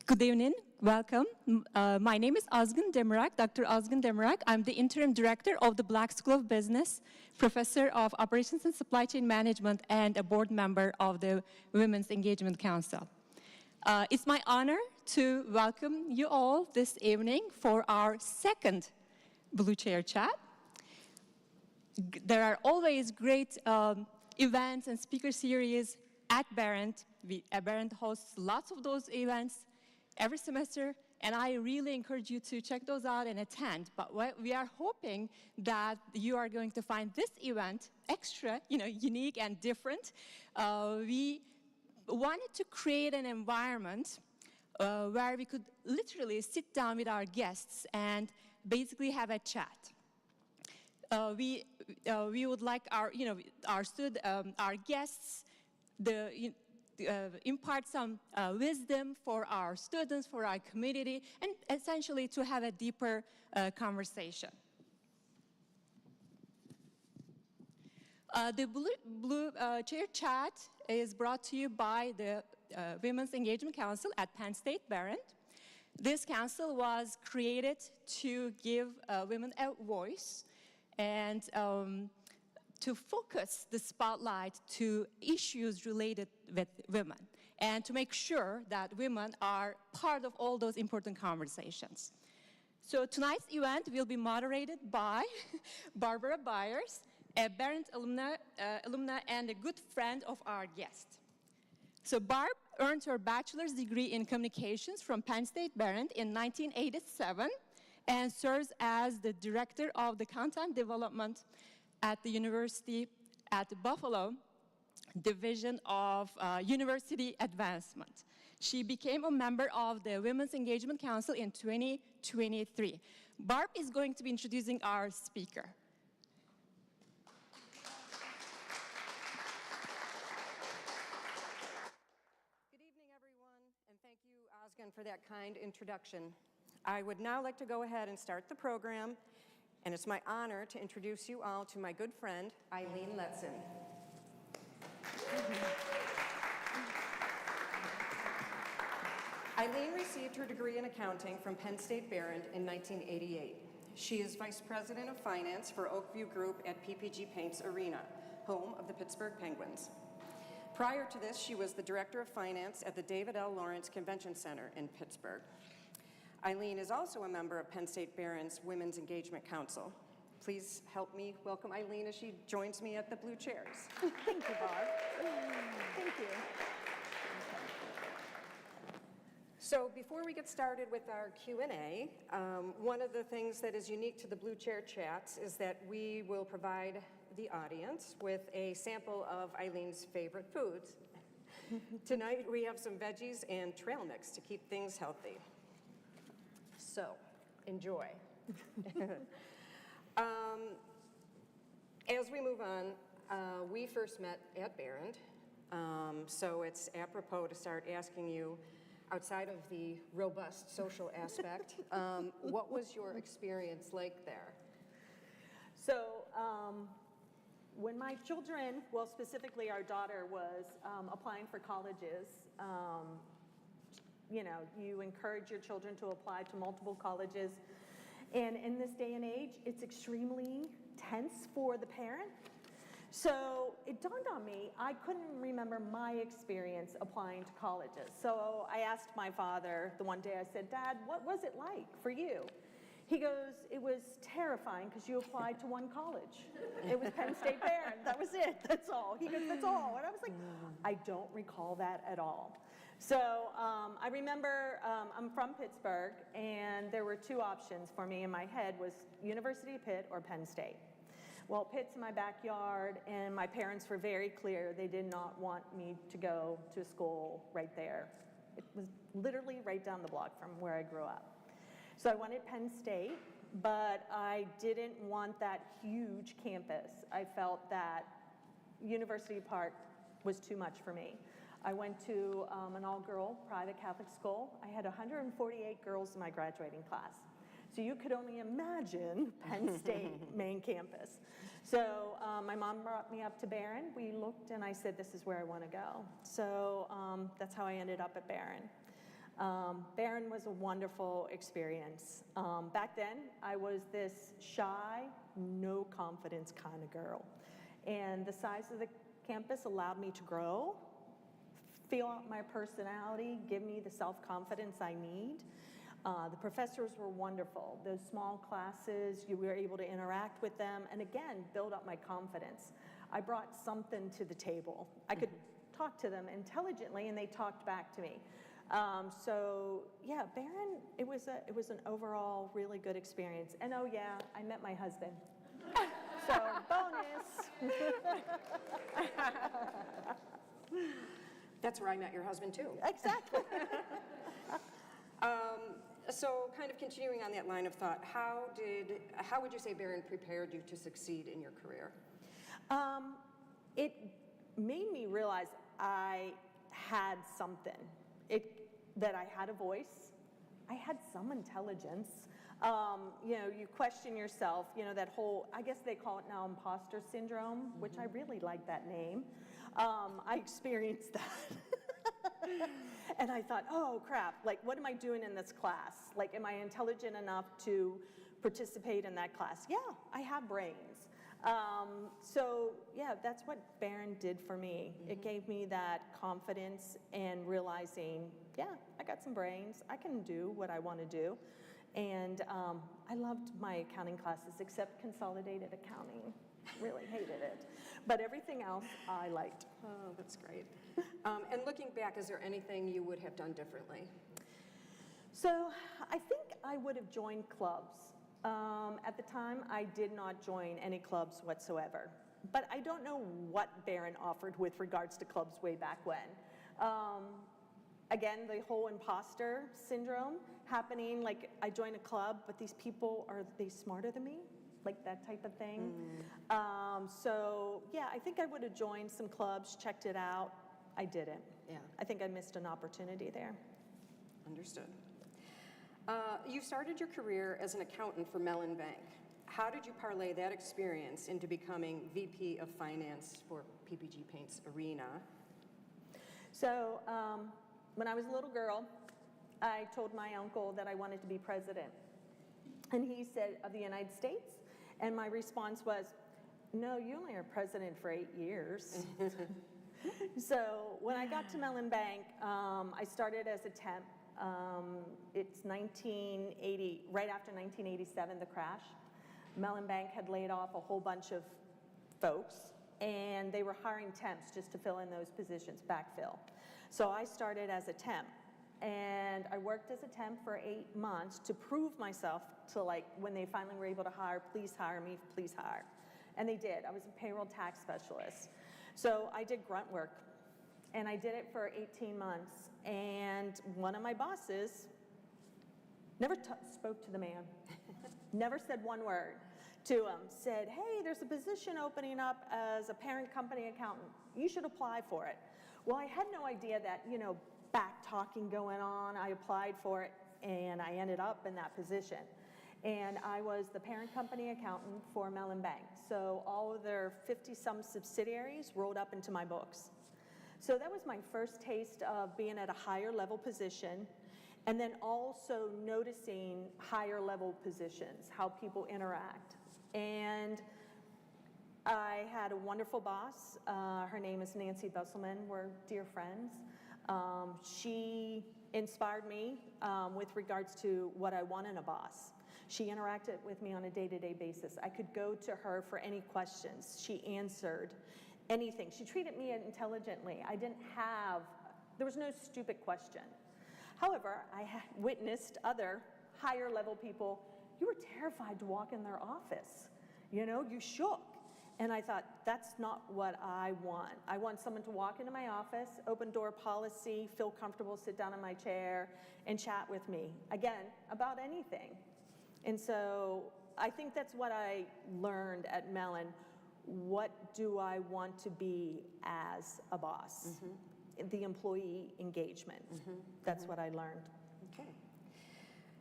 Good evening, welcome. My name is Azgın Demirak, Dr. Azgın Demirak. I'm the Interim Director of the Black School of Business, Professor of Operations and Supply Chain Management, and a board member of the Women's Engagement Council. It's my honor to welcome you all this evening for our second Blue Chair Chat. There are always great events and speaker series at Behrend. Behrend hosts lots of those events every semester, and I really encourage you to check those out and attend. But we are hoping that you are going to find this event extra, unique and different. We wanted to create an environment where we could literally sit down with our guests and basically have a chat. We would like our guests impart some wisdom for our students, for our community, and essentially to have a deeper conversation. The Blue Chair Chat is brought to you by the Women's Engagement Council at Penn State Behrend. This council was created to give women a voice and to focus the spotlight to issues related with women and to make sure that women are part of all those important conversations. So tonight's event will be moderated by Barbara Byers, a Behrend alumna and a good friend of our guest. So Barb earned her bachelor's degree in communications from Penn State Behrend in 1987 and serves as the director of the content development at the University at Buffalo Division of University Advancement. She became a member of the Women's Engagement Council in 2023. Barb is going to be introducing our speaker. Good evening, everyone, and thank you, Azgın, for that kind introduction. I would now like to go ahead and start the program. And it's my honor to introduce you all to my good friend, Eileen Letson. Eileen received her degree in accounting from Penn State Behrend in 1988. She is Vice President of Finance for Oakview Group at PPG Paints Arena, home of the Pittsburgh Penguins. Prior to this, she was the Director of Finance at the David L. Lawrence Convention Center in Pittsburgh. Eileen is also a member of Penn State Behrend's Women's Engagement Council. Please help me welcome Eileen as she joins me at the blue chairs. Thank you, Barb. Thank you. So before we get started with our Q&A, one of the things that is unique to the Blue Chair Chats is that we will provide the audience with a sample of Eileen's favorite foods. Tonight we have some veggies and trail mix to keep things healthy. So, enjoy. As we move on, we first met at Behrend, so it's apropos to start asking you, outside of the robust social aspect, what was your experience like there? So, when my children, well, specifically our daughter, was applying for colleges, you encourage your children to apply to multiple colleges. And in this day and age, it's extremely tense for the parent. So it dawned on me, I couldn't remember my experience applying to colleges. So I asked my father the one day, I said, Dad, what was it like for you? He goes, it was terrifying because you applied to one college. It was Penn State Behrend. That was it. That's all. He goes, that's all. And I was like, I don't recall that at all. So I remember I'm from Pittsburgh, and there were two options for me in my head was University of Pitt or Penn State. Well, Pitt's in my backyard, and my parents were very clear. They did not want me to go to school right there. It was literally right down the block from where I grew up. So I wanted Penn State, but I didn't want that huge campus. I felt that University Park was too much for me. I went to an all-girl private Catholic school. I had 148 girls in my graduating class. So you could only imagine Penn State main campus. So my mom brought me up to Behrend. We looked and I said, this is where I want to go. So that's how I ended up at Behrend. Barron was a wonderful experience. Back then, I was this shy, no confidence kind of girl. And the size of the campus allowed me to grow, feel out my personality, give me the self-confidence I need. The professors were wonderful. Those small classes, you were able to interact with them, and again, build up my confidence. I brought something to the table. I could talk to them intelligently, and they talked back to me. So yeah, Barron, it was an overall really good experience. And oh yeah, I met my husband. So bonus. That's where I met your husband too. Exactly. So kind of continuing on that line of thought, how would you say Barron prepared you to succeed in your career? It made me realize I had something, that I had a voice, I had some intelligence. You question yourself, that whole, I guess they call it now imposter syndrome, which I really like that name. I experienced that. And I thought, oh crap, like what am I doing in this class? Like, am I intelligent enough to participate in that class? Yeah, I have brains. So yeah, that's what Barron did for me. It gave me that confidence and realizing, yeah, I got some brains. I can do what I want to do. And I loved my accounting classes, except consolidated accounting. Really hated it. But everything else I liked. Oh, that's great. And looking back, is there anything you would have done differently? So I think I would have joined clubs. At the time, I did not join any clubs whatsoever. But I don't know what Barron offered with regards to clubs way back when. Again, the whole imposter syndrome happening, like I joined a club, but these people, are they smarter than me? Like that type of thing. So yeah, I think I would have joined some clubs, checked it out. I didn't. Yeah. I think I missed an opportunity there. Understood. You started your career as an accountant for Mellon Bank. How did you parlay that experience into becoming VP of Finance for PPG Paints Arena? So when I was a little girl, I told my uncle that I wanted to be president. And he said, of the United States? And my response was, no, you only are president for 8 years. So when I got to Mellon Bank, I started as a temp. It's 1980, right after 1987, the crash. Mellon Bank had laid off a whole bunch of folks, and they were hiring temps just to fill in those positions, backfill. So I started as a temp, and I worked as a temp for 8 months to prove myself to, like, when they finally were able to hire, please hire me, please hire. And they did. I was a payroll tax specialist. So I did grunt work, and I did it for 18 months. And one of my bosses never spoke to the man, never said one word to him, said, hey, there's a position opening up as a parent company accountant. You should apply for it. Well, I had no idea that, back talking going on. I applied for it, and I ended up in that position. And I was the parent company accountant for Mellon Bank. So all of their 50-some subsidiaries rolled up into my books. So that was my first taste of being at a higher level position, and then also noticing higher level positions, how people interact. And I had a wonderful boss. Her name is Nancy Busselman. We're dear friends. She inspired me with regards to what I want in a boss. She interacted with me on a day-to-day basis. I could go to her for any questions. She answered anything. She treated me intelligently. There was no stupid question. However, I had witnessed other higher level people, you were terrified to walk in their office. You shook. And I thought, that's not what I want. I want someone to walk into my office, open door policy, feel comfortable, sit down in my chair, and chat with me, again, about anything. And so I think that's what I learned at Mellon. What do I want to be as a boss? The employee engagement. That's what I learned. Okay.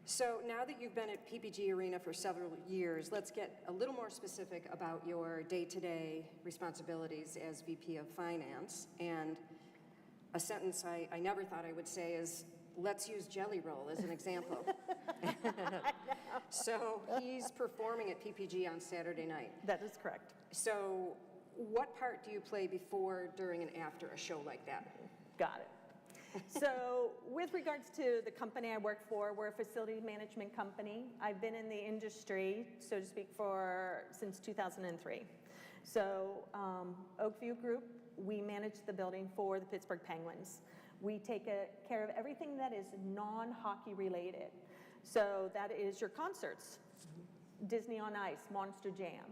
So now that you've been at PPG Arena for several years, let's get a little more specific about your day-to-day responsibilities as VP of Finance. And a sentence I never thought I would say is, let's use Jelly Roll as an example. So he's performing at PPG on Saturday night. That is correct. So what part do you play before, during, and after a show like that? Got it. So with regards to the company I work for, we're a facility management company. I've been in the industry, so to speak, since 2003. So Oakview Group, we manage the building for the Pittsburgh Penguins. We take care of everything that is non-hockey related. So that is your concerts, Disney on Ice, Monster Jam.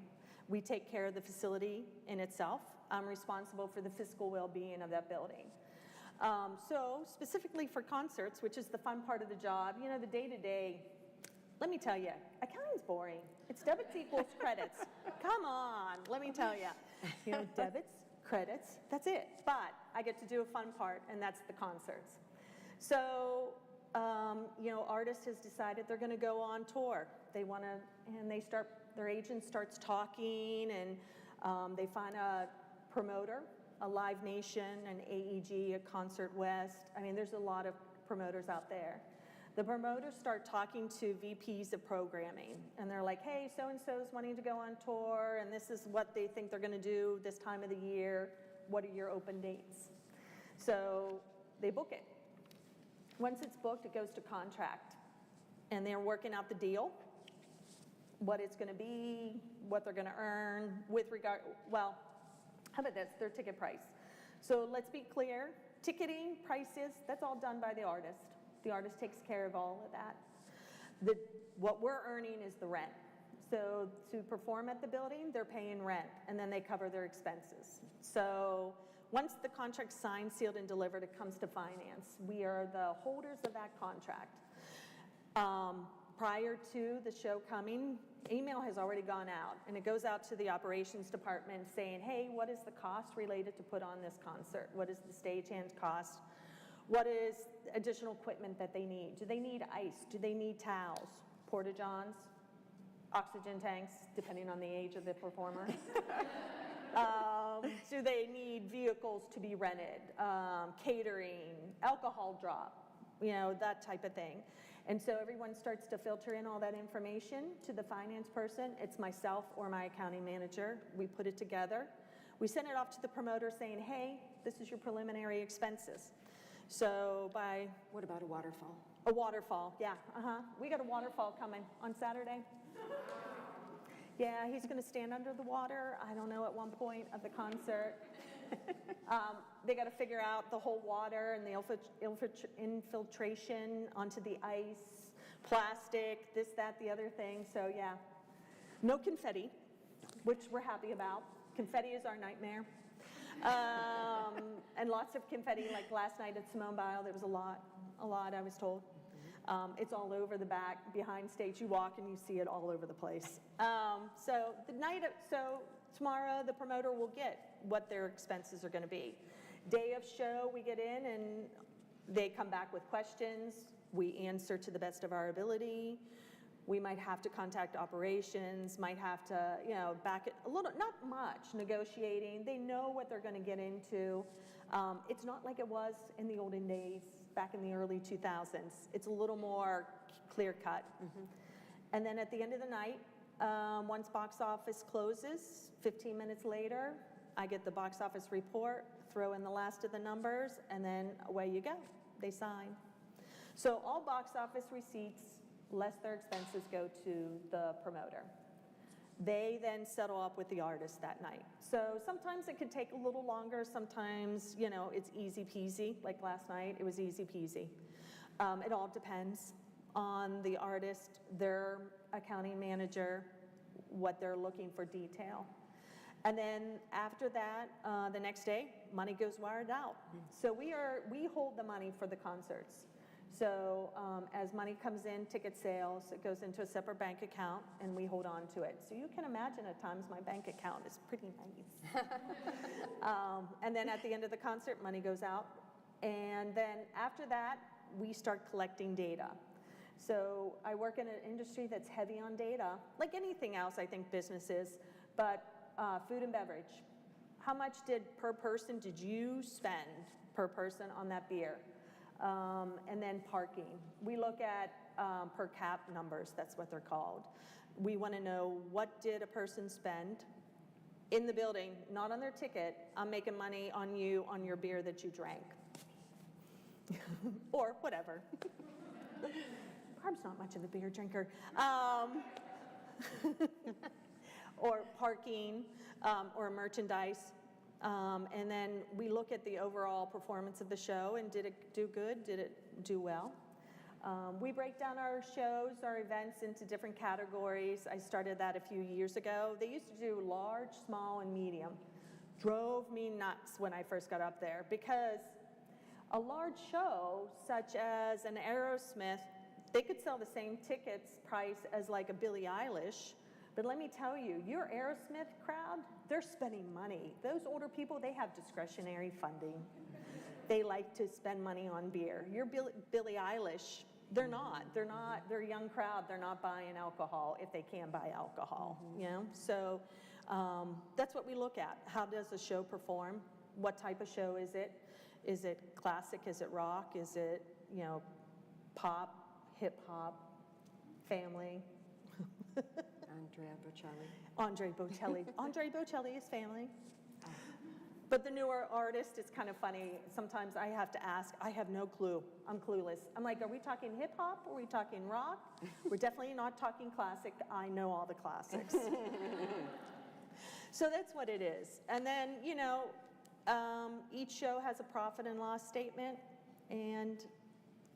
We take care of the facility in itself. I'm responsible for the physical well-being of that building. So specifically for concerts, which is the fun part of the job, you know, the day-to-day, let me tell you, accounting's boring. It's debits equals credits. Come on, let me tell you. You know, debits, credits, that's it. But I get to do a fun part, and that's the concerts. So, you know, artists has decided they're going to go on tour. They want to, and their agent starts talking, and they find a promoter, a Live Nation, an AEG, a Concert West. I mean, there's a lot of promoters out there. The promoters start talking to VPs of programming, and they're like, hey, so-and-so's wanting to go on tour, and this is what they think they're going to do this time of the year. What are your open dates? So they book it. Once it's booked, it goes to contract, and they're working out the deal, what it's going to be, what they're going to earn with regard, well, how about this, their ticket price. So let's be clear, ticketing, prices, that's all done by the artist. The artist takes care of all of that. What we're earning is the rent. So to perform at the building, they're paying rent, and then they cover their expenses. So once the contract's signed, sealed, and delivered, it comes to finance. We are the holders of that contract. Prior to the show coming, email has already gone out, and it goes out to the operations department saying, hey, what is the cost related to put on this concert? What is the stagehand cost? What is additional equipment that they need? Do they need ice? Do they need towels? Porta-johns? Oxygen tanks, depending on the age of the performer? Do they need vehicles to be rented? Catering? Alcohol drop? You know, that type of thing. And so everyone starts to filter in all that information to the finance person. It's myself or my accounting manager. We put it together. We send it off to the promoter saying, hey, this is your preliminary expenses. So by... What about a waterfall? A waterfall, yeah. We got a waterfall coming on Saturday. Yeah, he's going to stand under the water, I don't know, at one point of the concert. They got to figure out the whole water and the infiltration onto the ice, plastic, this, that, the other thing. So yeah, no confetti, which we're happy about. Confetti is our nightmare. And lots of confetti, like last night at Simone Biles, there was a lot, I was told. It's all over the back, behind stage. You walk and you see it all over the place. So tomorrow the promoter will get what their expenses are going to be. Day of show, we get in and they come back with questions. We answer to the best of our ability. We might have to contact operations, might have to, you know, back it a little, not much, negotiating. They know what they're going to get into. It's not like it was in the olden days, back in the early 2000s. It's a little more clear cut. And then at the end of the night, once box office closes, 15 minutes later, I get the box office report, throw in the last of the numbers, and then away you go. They sign. So all box office receipts, less their expenses, go to the promoter. They then settle up with the artist that night. So sometimes it could take a little longer. Sometimes, you know, it's easy peasy. Like last night, it was easy peasy. It all depends on the artist, their accounting manager, what they're looking for detail. And then after that, the next day, money goes wired out. So we hold the money for the concerts. So as money comes in, ticket sales, it goes into a separate bank account, and we hold on to it. So you can imagine at times my bank account is pretty nice. And then at the end of the concert, money goes out. And then after that, we start collecting data. So I work in an industry that's heavy on data, like anything else I think business is, but food and beverage. How much per person did you spend per person on that beer? And then parking. We look at per cap numbers, that's what they're called. We want to know, what did a person spend in the building, not on their ticket. I'm making money on you on your beer that you drank. Or whatever. Barb's not much of a beer drinker. Or parking, or merchandise. And then we look at the overall performance of the show, and did it do good? Did it do well? We break down our shows, our events into different categories. I started that a few years ago. They used to do large, small, and medium. Drove me nuts when I first got up there, because a large show, such as an Aerosmith, they could sell the same tickets price as like a Billie Eilish. But let me tell you, your Aerosmith crowd, they're spending money. Those older people, they have discretionary funding. They like to spend money on beer. Your Billie Eilish, they're not. They're a young crowd. They're not buying alcohol if they can buy alcohol, you know? So that's what we look at. How does a show perform? What type of show is it? Is it classic? Is it rock? Is it, you know, pop, hip hop, family? Andre Bocelli is family. But the newer artist, it's kind of funny. Sometimes I have to ask, I have no clue. I'm clueless. I'm like, are we talking hip hop? Are we talking rock? We're definitely not talking classic. I know all the classics. So that's what it is. And then, you know, each show has a profit and loss statement. And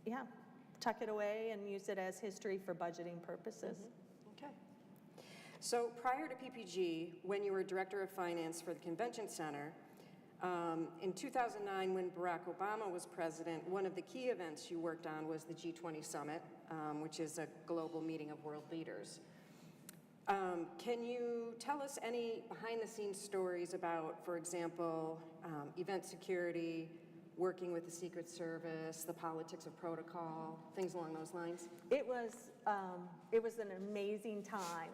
yeah, tuck it away and use it as history for budgeting purposes. Okay. So prior to PPG, when you were Director of Finance for the Convention Center, in 2009, when Barack Obama was president, one of the key events you worked on was the G20 Summit, which is a global meeting of world leaders. Can you tell us any behind-the-scenes stories about, for example, event security, working with the Secret Service, the politics of protocol, things along those lines? It was an amazing time.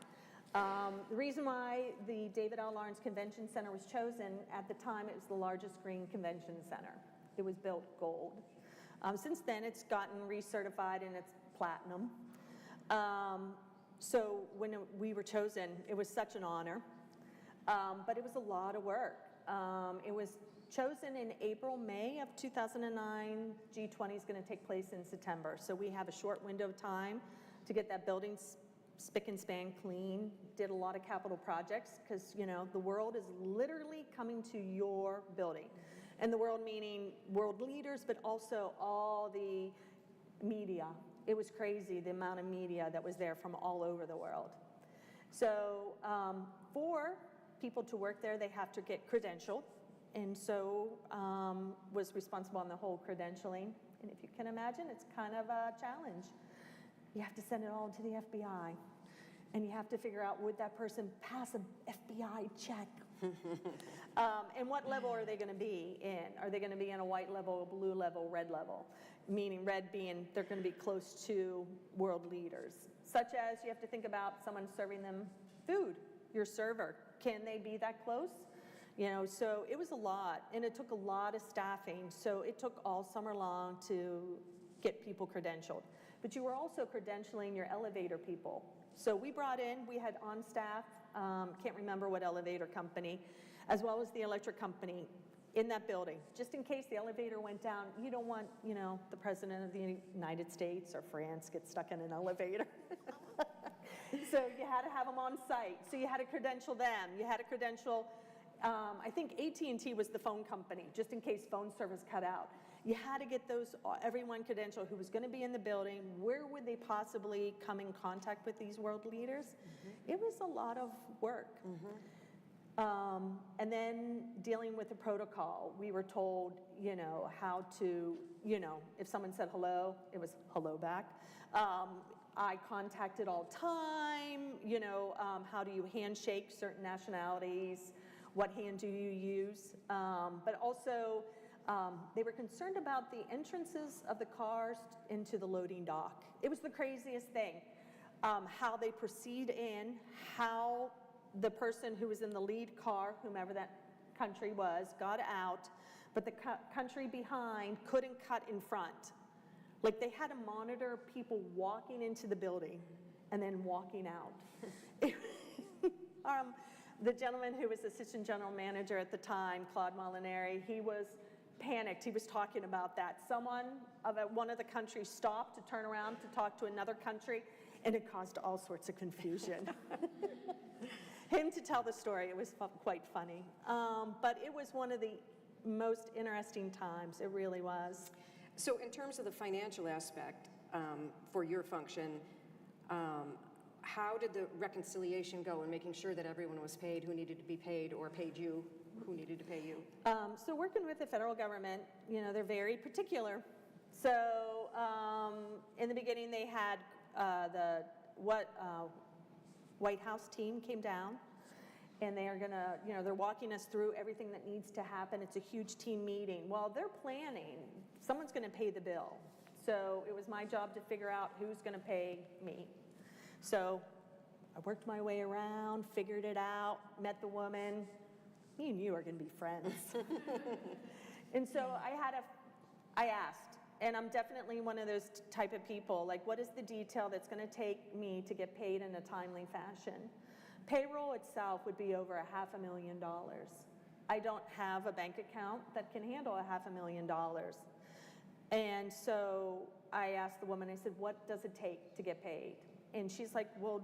The reason why the David L. Lawrence Convention Center was chosen, at the time it was the largest green convention center. It was built gold. Since then it's gotten recertified and it's platinum. So when we were chosen, it was such an honor, but it was a lot of work. It was chosen in April, May of 2009. G20 is going to take place in September. So we have a short window of time to get that building spick and span clean. Did a lot of capital projects because, you know, the world is literally coming to your building. And the world meaning world leaders, but also all the media. It was crazy, the amount of media that was there from all over the world. So for people to work there, they have to get credentialed. And so was responsible on the whole credentialing. And if you can imagine, it's kind of a challenge. You have to send it all to the FBI. And you have to figure out, would that person pass an FBI check? And what level are they going to be in? Are they going to be in a white level, blue level, red level? Meaning red being they're going to be close to world leaders. Such as you have to think about someone serving them food, your server. Can they be that close? You know, so it was a lot, and it took a lot of staffing. So it took all summer long to get people credentialed. But you were also credentialing your elevator people. So we had on staff, can't remember what elevator company, as well as the electric company in that building. Just in case the elevator went down, you don't want, you know, the President of the United States or France get stuck in an elevator. So you had to have them on site. So you had to credential them. You had to credential, I think AT&T was the phone company, just in case phone service cut out. You had to get everyone credentialed who was going to be in the building. Where would they possibly come in contact with these world leaders? Mm-hmm. It was a lot of work. Mm-hmm. And then dealing with the protocol. We were told, you know, how to, you know, if someone said hello, it was hello back. Eye contact at all time, you know, how do you handshake certain nationalities? What hand do you use? But also, they were concerned about the entrances of the cars into the loading dock. It was the craziest thing. How they proceed in, how the person who was in the lead car, whomever that country was, got out, but the country behind couldn't cut in front. Like they had to monitor people walking into the building and then walking out. The gentleman who was assistant general manager at the time, Claude Molinari, he was panicked. He was talking about that. Someone of one of the countries stopped to turn around to talk to another country, and it caused all sorts of confusion. Him to tell the story, it was quite funny. But it was one of the most interesting times. It really was. So in terms of the financial aspect for your function, how did the reconciliation go in making sure that everyone was paid who needed to be paid, or paid you who needed to pay you? So working with the federal government, you know, they're very particular. So in the beginning they had the White House team came down, and they are gonna, you know, they're walking us through everything that needs to happen. It's a huge team meeting. While they're planning, someone's gonna pay the bill. So it was my job to figure out who's gonna pay me. So I worked my way around, figured it out, met the woman. Me and you are gonna be friends. And so I asked, and I'm definitely one of those type of people, like what is the detail that's gonna take me to get paid in a timely fashion? Payroll itself would be over $500,000. I don't have a bank account that can handle $500,000. And so I asked the woman, I said, what does it take to get paid? And she's like, well,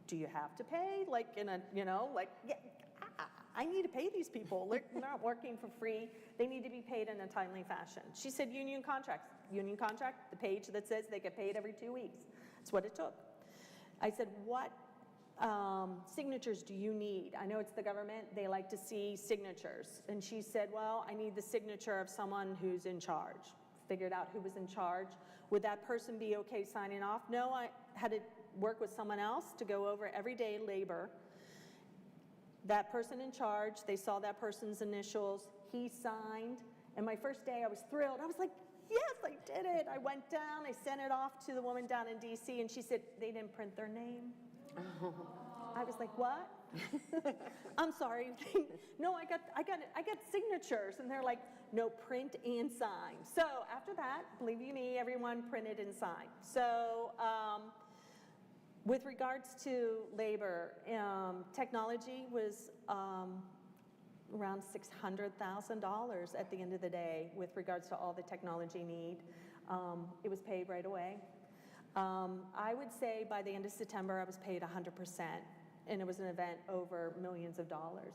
do you have to pay? Like in a, you know, like, yeah, I need to pay these people. They're not working for free. They need to be paid in a timely fashion. She said union contracts. Union contract, the page that says they get paid every 2 weeks. That's what it took. I said, what signatures do you need? I know it's the government. They like to see signatures. And she said, well, I need the signature of someone who's in charge. Figured out who was in charge. Would that person be okay signing off? No, I had to work with someone else to go over everyday labor. That person in charge, they saw that person's initials, he signed, and my first day I was thrilled. I was like, yes, I did it. I went down, I sent it off to the woman down in DC, and she said, they didn't print their name. Oh. I was like, what? I'm sorry. No, I got signatures, and they're like, no, print and sign. So after that, believe you me, everyone printed and signed. So with regards to labor, technology was around $600,000 at the end of the day with regards to all the technology need. It was paid right away. I would say by the end of September, I was paid 100%, and it was an event over millions of dollars.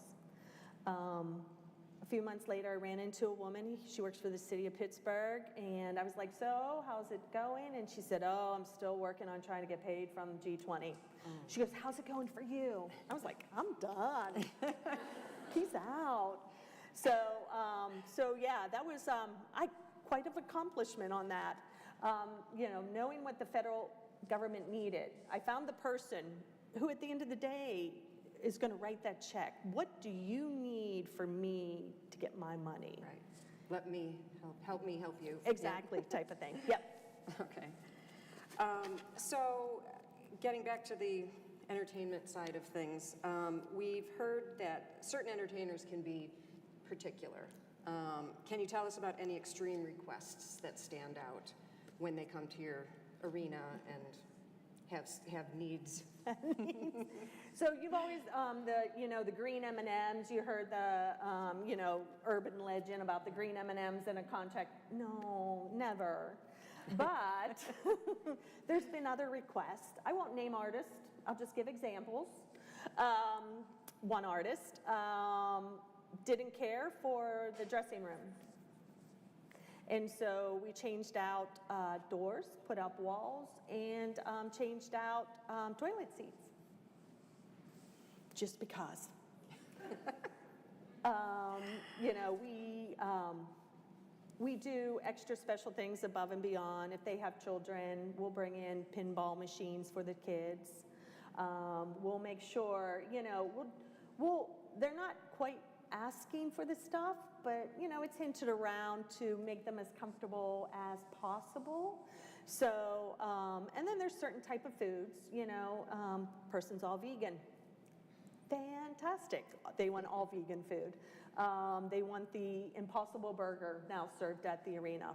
A few months later, I ran into a woman. She works for the city of Pittsburgh, and I was like, so how's it going? And she said, oh, I'm still working on trying to get paid from G20. She goes, how's it going for you? I was like, I'm done. Peace out. So yeah, that was quite an accomplishment on that. You know, knowing what the federal government needed. I found the person who at the end of the day is going to write that check. What do you need for me to get my money? Right. Let me help me help you. Exactly, yeah. Type of thing. Yep. Okay. So getting back to the entertainment side of things, we've heard that certain entertainers can be particular. Can you tell us about any extreme requests that stand out when they come to your arena and have needs? So you've always, the green M&Ms, you heard the, urban legend about the green M&Ms in a contract. No, never. But there's been other requests. I won't name artists. I'll just give examples. One artist didn't care for the dressing room. And so we changed out doors, put up walls, and changed out toilet seats. Just because. We do extra special things above and beyond. If they have children, we'll bring in pinball machines for the kids. We'll make sure, they're not quite asking for the stuff, but it's hinted around to make them as comfortable as possible. So, and then there's certain type of foods, person's all vegan. fantastic. They want all vegan food. They want the Impossible Burger now served at the arena.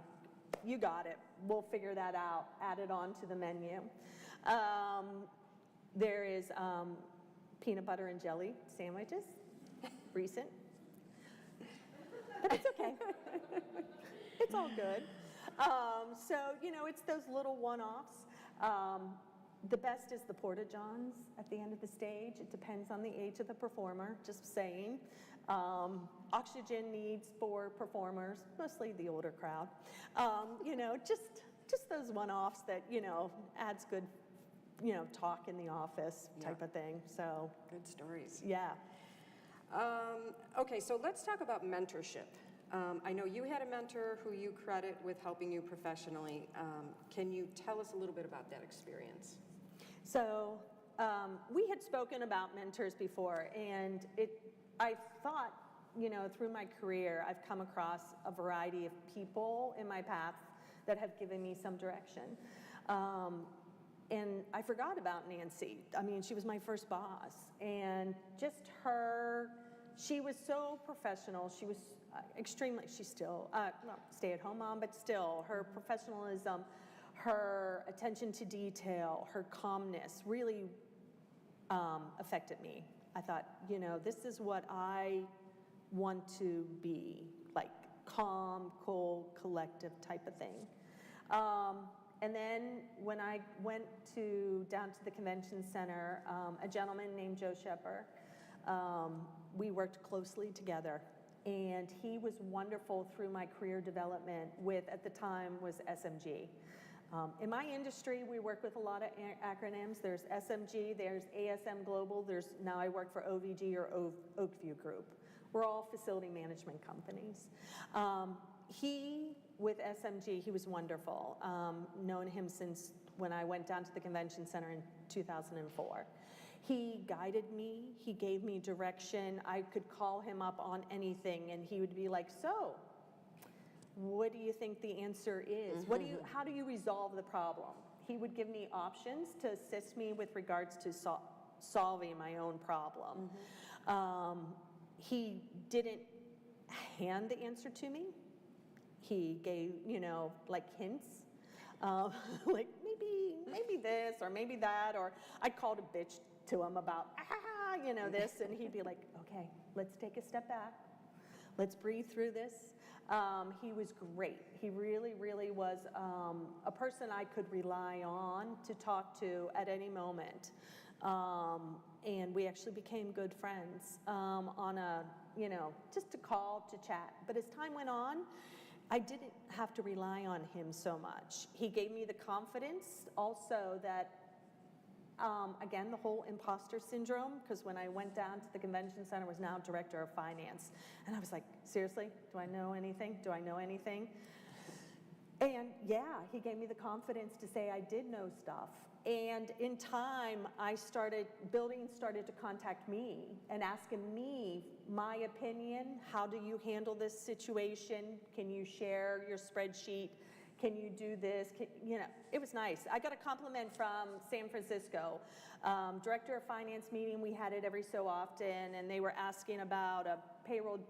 You got it. We'll figure that out. Add it on to the menu. There is peanut butter and jelly sandwiches, recent. But it's okay. It's all good. So, you know, it's those little one-offs. The best is the porta-johns at the end of the stage. It depends on the age of the performer, just saying. Oxygen needs for performers, mostly the older crowd. You know, just those one-offs that, you know, adds good, you know, talk in the office type of thing. So Good stories. yeah. Okay, so let's talk about mentorship. I know you had a mentor who you credit with helping you professionally. Can you tell us a little bit about that experience? So we had spoken about mentors before, and I thought, you know, through my career, I've come across a variety of people in my path that have given me some direction. And I forgot about Nancy. I mean, she was my first boss, and just her, she was so professional. She was she's still, stay-at-home mom, but still, her professionalism, her attention to detail, her calmness really affected me. I thought, you know, this is what I want to be, like calm, cool, collective type of thing. And then when I went down to the convention center, a gentleman named Joe Shepard, we worked closely together. And he was wonderful through my career development with, at the time, was SMG. In my industry, we work with a lot of acronyms. There's SMG, there's ASM Global, now I work for OVG or Oakview Group. We're all facility management companies. With SMG, he was wonderful. Known him since when I went down to the convention center in 2004. He guided me, he gave me direction. I could call him up on anything and he would be like, so, what do you think the answer is? How do you resolve the problem? He would give me options to assist me with regards to solving my own problem. He didn't hand the answer to me. He gave, you know, like hints, like maybe this or maybe that, or I called a bitch to him about, you know, this, and he'd be like, okay, let's take a step back. Let's breathe through this. He was great. He really, really was a person I could rely on to talk to at any moment. And we actually became good friends on a, you know, just a call to chat. But as time went on, I didn't have to rely on him so much. He gave me the confidence also that, again, the whole imposter syndrome, because when I went down to the convention center, I was now director of finance. And I was like, seriously, do I know anything? Do I know anything? And yeah, he gave me the confidence to say I did know stuff. And in time, buildings started to contact me and asking me my opinion. How do you handle this situation? Can you share your spreadsheet? Can you do this? You know, it was nice. I got a compliment from San Francisco. Director of finance meeting, we had it every so often, and they were asking about a payroll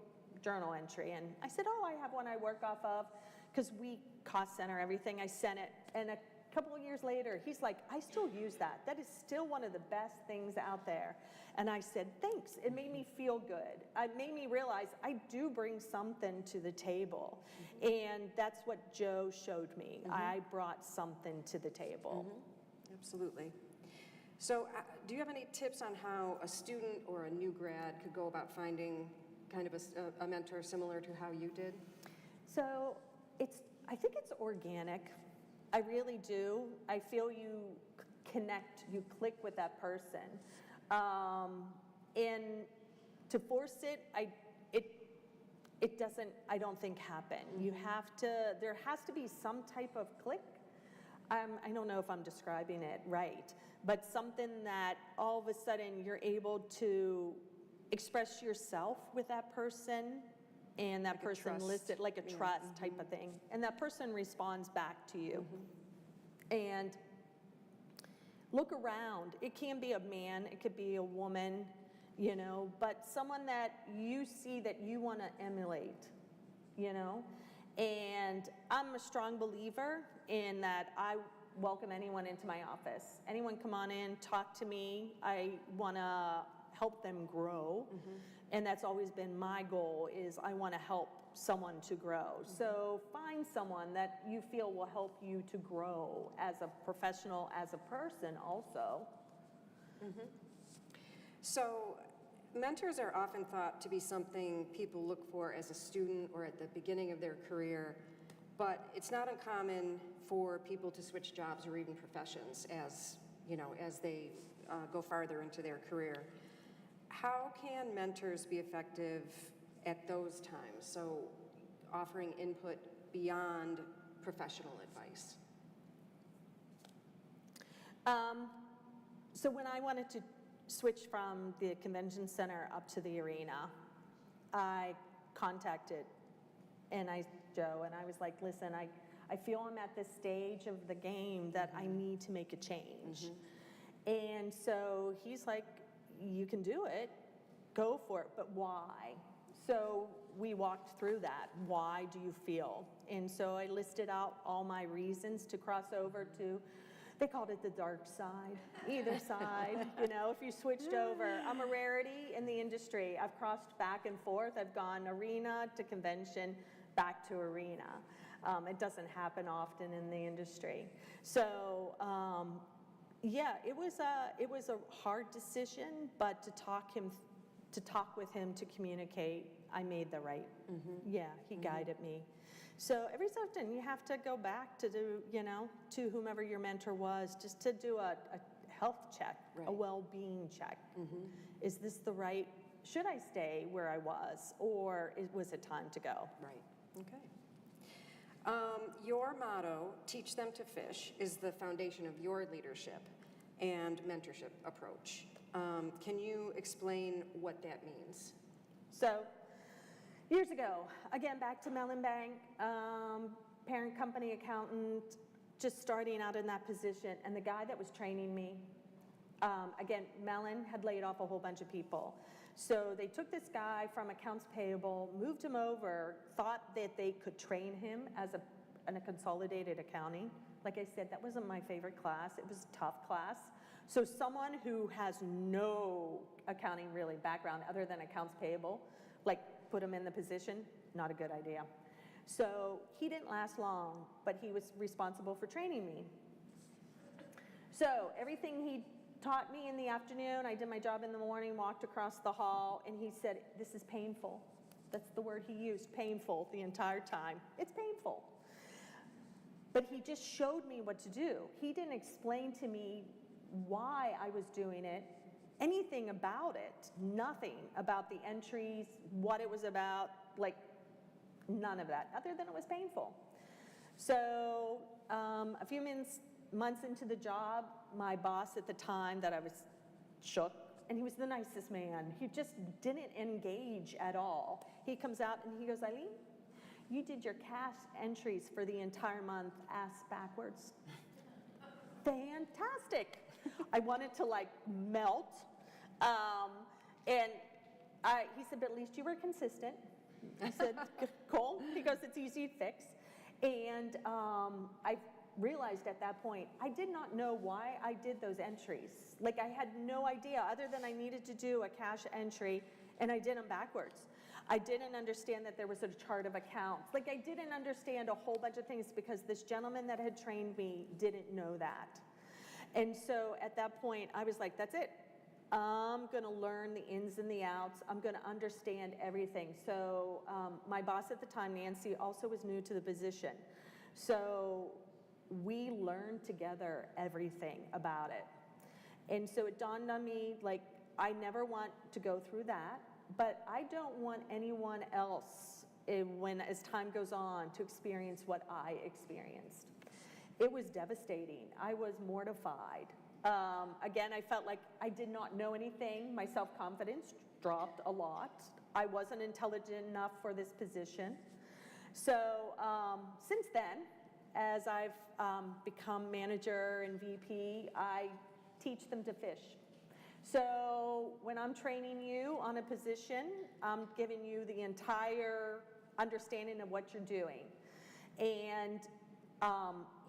journal entry. And I said, oh, I have one I work off of, because we cost center everything. I sent it, and a couple of years later, he's like, I still use that. That is still one of the best things out there. And I said, thanks. It made me feel good. It made me realize I do bring something to the table. And that's what Joe showed me. I brought something to the table. Absolutely. So do you have any tips on how a student or a new grad could go about finding kind of a mentor similar to how you did? So I think it's organic. I really do. I feel you connect, you click with that person. And to force it, it doesn't, I don't think, happen. There has to be some type of click. I don't know if I'm describing it right, but something that all of a sudden you're able to express yourself with that person, and that person listens, like a trust type of thing, and that person responds back to you. And look around. It can be a man, it could be a woman. you know, but someone that you see that you want to emulate, you know. And I'm a strong believer in that I welcome anyone into my office. Anyone come on in, talk to me. I want to help them grow. And that's always been my goal, is I want to help someone to grow. So find someone that you feel will help you to grow as a professional, as a person also. So mentors are often thought to be something people look for as a student or at the beginning of their career, but it's not uncommon for people to switch jobs or even professions as, you know, as they go farther into their career. How can mentors be effective at those times? So offering input beyond professional advice. So when I wanted to switch from the convention center up to the arena, I contacted Joe, and I was like, listen, I feel I'm at this stage of the game that I need to make a change. And so he's like, you can do it, go for it, but why? So we walked through that. Why do you feel? And so I listed out all my reasons to cross over to, they called it the dark side, either side. You know, if you switched over, I'm a rarity in the industry. I've crossed back and forth. I've gone arena to convention, back to arena. It doesn't happen often in the industry. So, yeah, it was a hard decision, but to talk with him, to communicate, I made the right. Yeah, he guided me. So every so often you have to go back to do, you know, to whomever your mentor was, just to do a health check, a well-being check. Is this the right? Should I stay where I was, or was it time to go? Right. Okay. Your motto, "Teach them to fish," is the foundation of your leadership and mentorship approach. Can you explain what that means? So, years ago, again, back to Mellon Bank, parent company accountant, just starting out in that position, and the guy that was training me, again, Mellon had laid off a whole bunch of people. So they took this guy from accounts payable, moved him over, thought that they could train him as in a consolidated accounting. Like I said, that wasn't my favorite class. It was a tough class. So someone who has no accounting really background other than accounts payable, like put him in the position, not a good idea. So he didn't last long, but he was responsible for training me. So everything he taught me in the afternoon, I did my job in the morning, walked across the hall, and he said, this is painful. That's the word he used, painful, the entire time. It's painful. But he just showed me what to do. He didn't explain to me why I was doing it, anything about it, nothing about the entries, what it was about, like none of that, other than it was painful. So a few months into the job, my boss at the time that I was shook, and he was the nicest man. He just didn't engage at all. He comes out and he goes, Eileen, you did your cash entries for the entire month ass backwards. Fantastic. I wanted to like melt. And he said, but at least you were consistent. I said, cool, because it's easy to fix. And I realized at that point, I did not know why I did those entries. Like I had no idea, other than I needed to do a cash entry, and I did them backwards. I didn't understand that there was a chart of accounts. Like I didn't understand a whole bunch of things because this gentleman that had trained me didn't know that. And so at that point, I was like, that's it. I'm gonna learn the ins and the outs. I'm gonna understand everything. So my boss at the time, Nancy, also was new to the position. So we learned together everything about it. And so it dawned on me, like, I never want to go through that, but I don't want anyone else, as time goes on, to experience what I experienced. It was devastating. I was mortified. Again, I felt like I did not know anything. My self-confidence dropped a lot. I wasn't intelligent enough for this position. So since then, as I've become manager and VP, I teach them to fish. So when I'm training you on a position, I'm giving you the entire understanding of what you're doing. And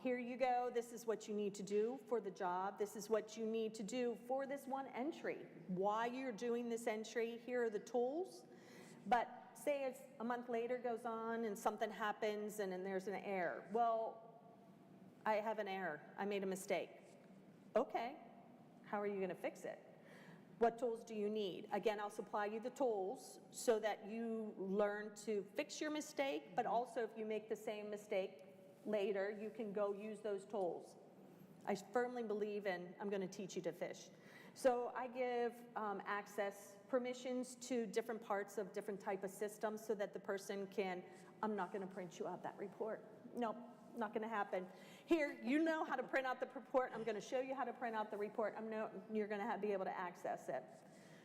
here you go, this is what you need to do for the job. This is what you need to do for this one entry. Why you're doing this entry, here are the tools. But say it's a month later goes on and something happens and then there's an error. Well, I have an error. I made a mistake. Okay, how are you going to fix it? What tools do you need? Again, I'll supply you the tools so that you learn to fix your mistake, but also if you make the same mistake later, you can go use those tools. I firmly believe in, I'm going to teach you to fish. So I give access permissions to different parts of different type of systems so that the person can, I'm not going to print you out that report. Nope, not going to happen. Here, you know how to print out the report. I'm going to show you how to print out the report. You're going to be able to access it.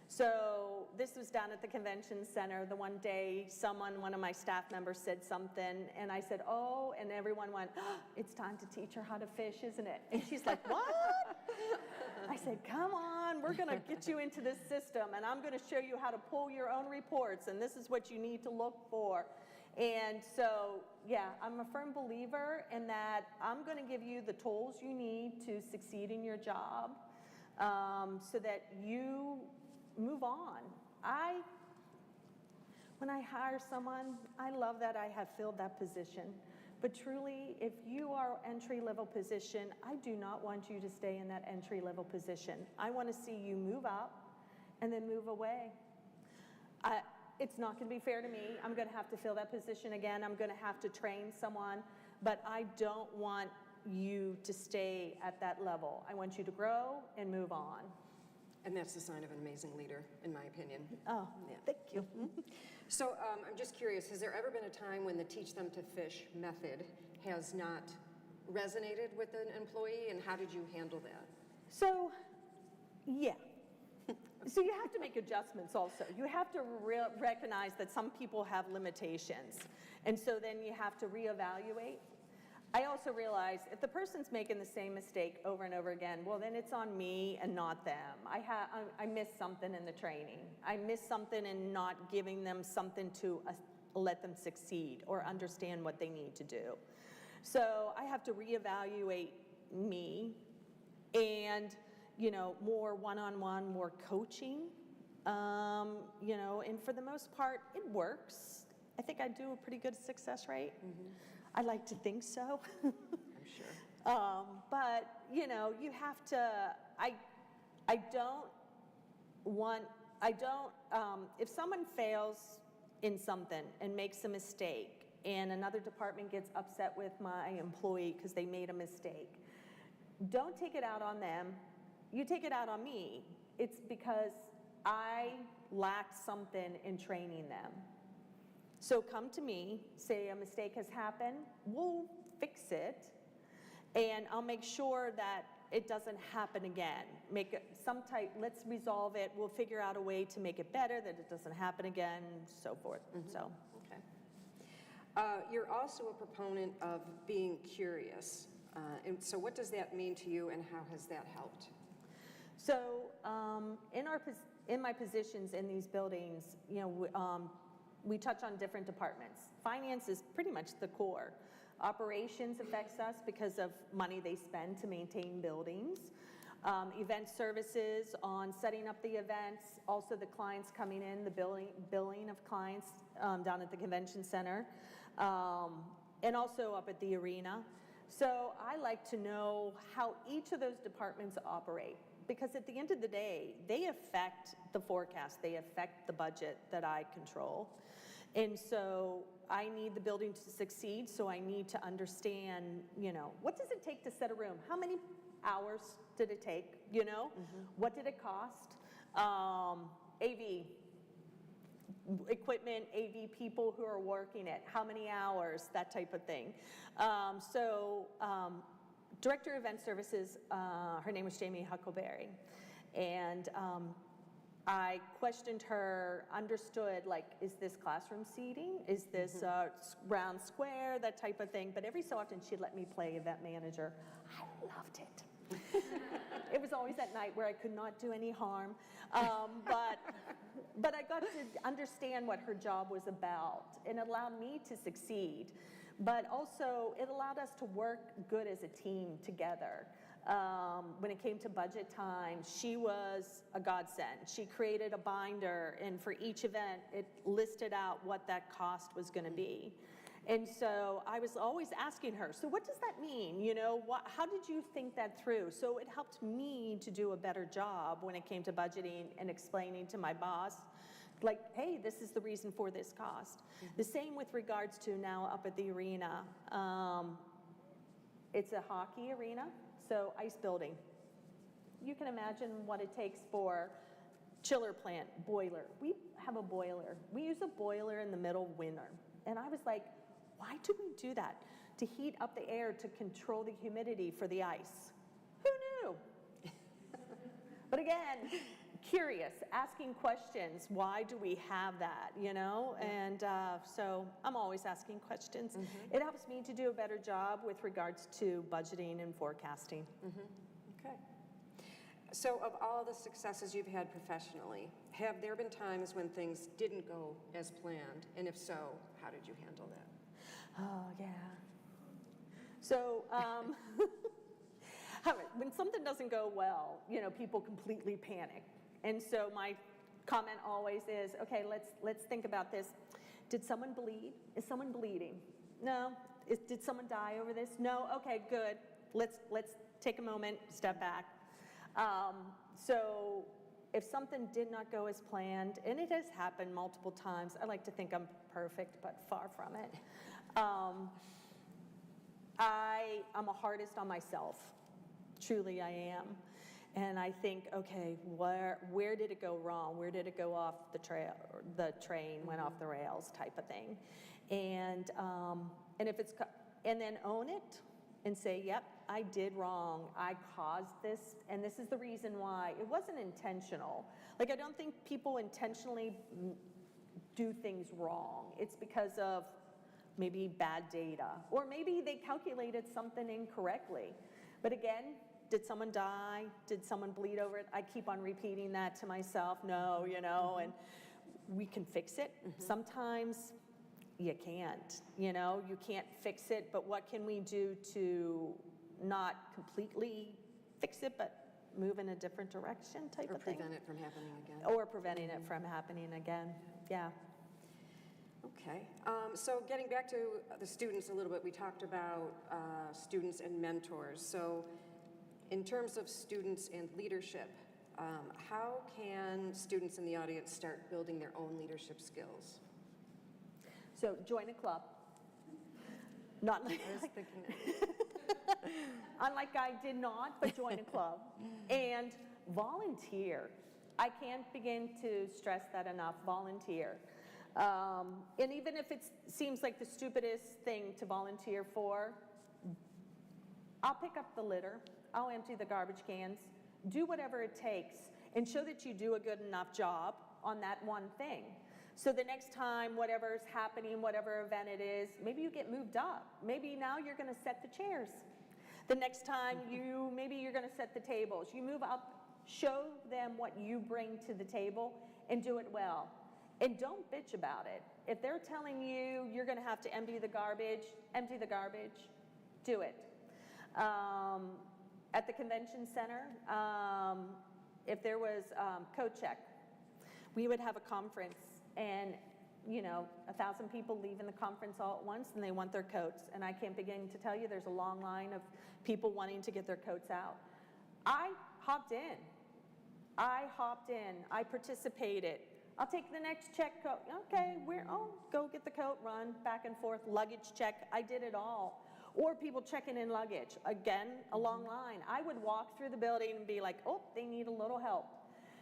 So this was down at the convention center. The one day, one of my staff members said something, and I said, oh, and everyone went, oh, it's time to teach her how to fish, isn't it? And she's like, what? I said, come on, we're going to get you into this system, and I'm going to show you how to pull your own reports, and this is what you need to look for. And so, yeah, I'm a firm believer in that I'm going to give you the tools you need to succeed in your job so that you move on. When I hire someone, I love that I have filled that position. But truly, if you are entry-level position, I do not want you to stay in that entry-level position. I want to see you move up and then move away. It's not going to be fair to me. I'm going to have to fill that position again. I'm going to have to train someone, but I don't want you to stay at that level. I want you to grow and move on. And that's the sign of an amazing leader, in my opinion. Oh, yeah. Thank you. So I'm just curious, has there ever been a time when the teach them to fish method has not resonated with an employee, and how did you handle that? So, yeah. So you have to make adjustments also. You have to recognize that some people have limitations. And so then you have to reevaluate. I also realize if the person's making the same mistake over and over again, well, then it's on me and not them. I missed something in the training. I missed something in not giving them something to let them succeed or understand what they need to do. So I have to reevaluate me and, more one-on-one, more coaching, and for the most part, it works. I think I do a pretty good success rate. Mm-hmm. I like to think so. I'm sure. But, you have to, if someone fails in something and makes a mistake and another department gets upset with my employee because they made a mistake, don't take it out on them. You take it out on me. It's because I lacked something in training them. So come to me, say a mistake has happened, we'll fix it, and I'll make sure that it doesn't happen again. Let's resolve it, we'll figure out a way to make it better, that it doesn't happen again, so forth. Mm-hmm. Okay. You're also a proponent of being curious. And so what does that mean to you, and how has that helped? So in my positions in these buildings, we touch on different departments. Finance is pretty much the core. Operations affects us because of money they spend to maintain buildings. Event services on setting up the events, also the clients coming in, the billing of clients down at the convention center, and also up at the arena. So I like to know how each of those departments operate, because at the end of the day, they affect the forecast, they affect the budget that I control. And so I need the building to succeed, so I need to understand, what does it take to set a room? How many hours did it take, Mm-hmm. What did it cost? AV equipment, AV people who are working it, how many hours, that type of thing. Director of Event Services, her name was Jamie Huckleberry, and I questioned her, understood, is this classroom seating? Is this round square, that type of thing? But every so often she'd let me play event manager. I loved it. It was always at night where I could not do any harm. But I got to understand what her job was about, and it allowed me to succeed. But also, it allowed us to work good as a team together. When it came to budget time, she was a godsend. She created a binder, and for each event, it listed out what that cost was going to be. And so I was always asking her, so what does that mean? You know, how did you think that through? So it helped me to do a better job when it came to budgeting and explaining to my boss, like, hey, this is the reason for this cost. The same with regards to now up at the arena. It's a hockey arena, so ice building. You can imagine what it takes for chiller plant, boiler. We have a boiler. We use a boiler in the middle of winter. And I was like, why do we do that? To heat up the air to control the humidity for the ice. Who knew? But again, curious, asking questions. Why do we have that, you know? And so I'm always asking questions. It helps me to do a better job with regards to budgeting and forecasting. Okay. So of all the successes you've had professionally, have there been times when things didn't go as planned? And if so, how did you handle that? Oh, yeah. So when something doesn't go well, you know, people completely panic. And so my comment always is, okay, let's think about this. Did someone bleed? Is someone bleeding? No. Did someone die over this? No. Okay, good. Let's take a moment, step back. So if something did not go as planned, and it has happened multiple times, I like to think I'm perfect, but far from it. I'm a hardest on myself. Truly I am. And I think, okay, where did it go wrong? Where did it go off the trail? The train went off the rails, type of thing. And if it's, and then own it and say, yep, I did wrong. I caused this, and this is the reason why. It wasn't intentional. Like, I don't think people intentionally do things wrong. It's because of maybe bad data, or maybe they calculated something incorrectly. But again, did someone die? Did someone bleed over it? I keep on repeating that to myself. No, you know, and we can fix it. Sometimes you can't, you know, you can't fix it, but what can we do to not completely fix it, but move in a different direction type of thing? Or prevent it from happening again. Or preventing it from happening again, yeah. Okay, so getting back to the students a little bit, we talked about students and mentors. So in terms of students and leadership, how can students in the audience start building their own leadership skills? So join a club. Not like, I was thinking unlike I did not, but join a club. And volunteer. I can't begin to stress that enough, volunteer. And even if it seems like the stupidest thing to volunteer for, I'll pick up the litter, I'll empty the garbage cans, do whatever it takes, and show that you do a good enough job on that one thing. So the next time whatever's happening, whatever event it is, maybe you get moved up. Maybe now you're gonna set the chairs. The next time maybe you're gonna set the tables. You move up, show them what you bring to the table, and do it well. And don't bitch about it. If they're telling you you're going to have to empty the garbage, do it. At the convention center, if there was coat check, we would have a conference, and you know, 1,000 people leaving the conference all at once, and they want their coats. And I can't begin to tell you, there's a long line of people wanting to get their coats out. I hopped in. I participated. I'll take the next check coat. Okay, go get the coat, run back and forth, luggage check. I did it all. Or people checking in luggage. Again, a long line. I would walk through the building and be like, oh, they need a little help.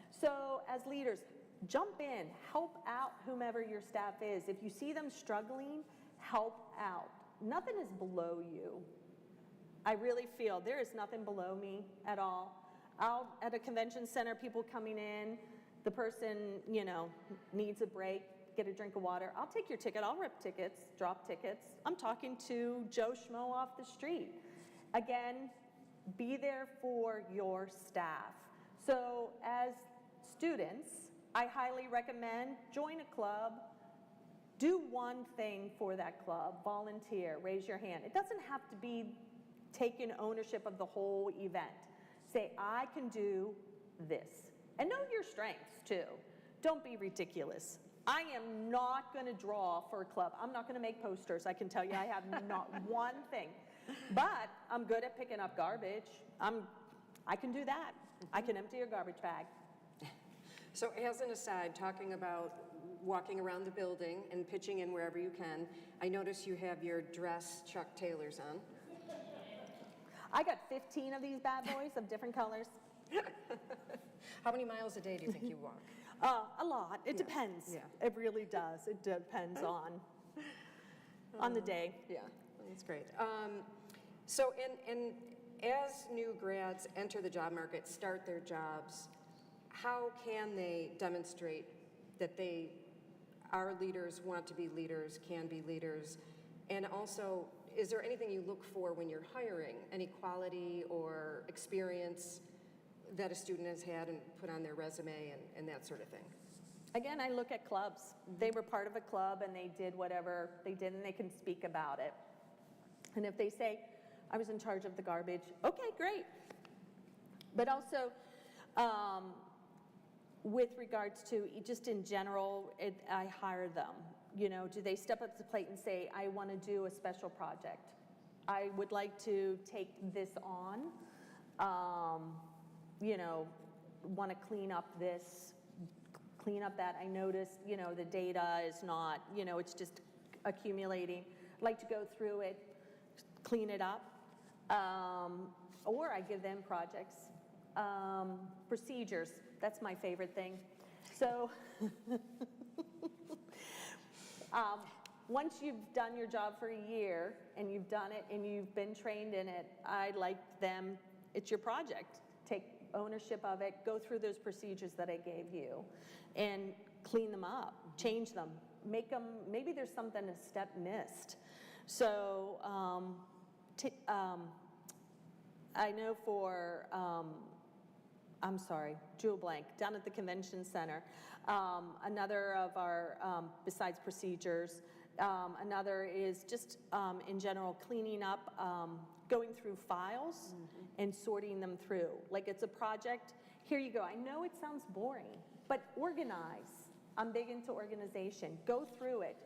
So as leaders, jump in, help out whomever your staff is. If you see them struggling, help out. Nothing is below you. I really feel there is nothing below me at all. At a convention center, people coming in, the person, you know, needs a break, get a drink of water. I'll take your ticket. I'll rip tickets, drop tickets. I'm talking to Joe Schmo off the street. Again, be there for your staff. So as students, I highly recommend join a club, do one thing for that club, volunteer, raise your hand. It doesn't have to be taking ownership of the whole event. Say, I can do this. And know your strengths too. Don't be ridiculous. I am not going to draw for a club. I'm not going to make posters. I can tell you I have not one thing. But I'm good at picking up garbage. I can do that. I can empty a garbage bag. So as an aside, talking about walking around the building and pitching in wherever you can, I notice you have your dress Chuck Taylors on. I got 15 of these bad boys of different colors. How many miles a day do you think you walk? A lot. It depends. Yeah. It really does. It depends on the day. Yeah, that's great. So as new grads enter the job market, start their jobs, how can they demonstrate that they are leaders, want to be leaders, can be leaders? And also, is there anything you look for when you're hiring? Any quality or experience that a student has had and put on their resume and that sort of thing? Again, I look at clubs. They were part of a club and they did whatever they did and they can speak about it. And if they say, I was in charge of the garbage, okay, great. But also, with regards to just in general, I hire them. You know, do they step up to the plate and say, I want to do a special project? I would like to take this on. You know, want to clean up this, clean up that. I noticed, you know, the data is not, you know, it's just accumulating. I'd like to go through it, clean it up. Or I give them projects. Procedures, that's my favorite thing. So, once you've done your job for a year and you've done it and you've been trained in it, I like them, it's your project. Take ownership of it, go through those procedures that I gave you and clean them up, change them, make them, maybe there's something a step missed. So I know for, I'm sorry, Jewel Blank, down at the convention center, another of our, besides procedures, another is just in general cleaning up, going through files and sorting them through. Like it's a project, here you go. I know it sounds boring, but organize. I'm big into organization. Go through it.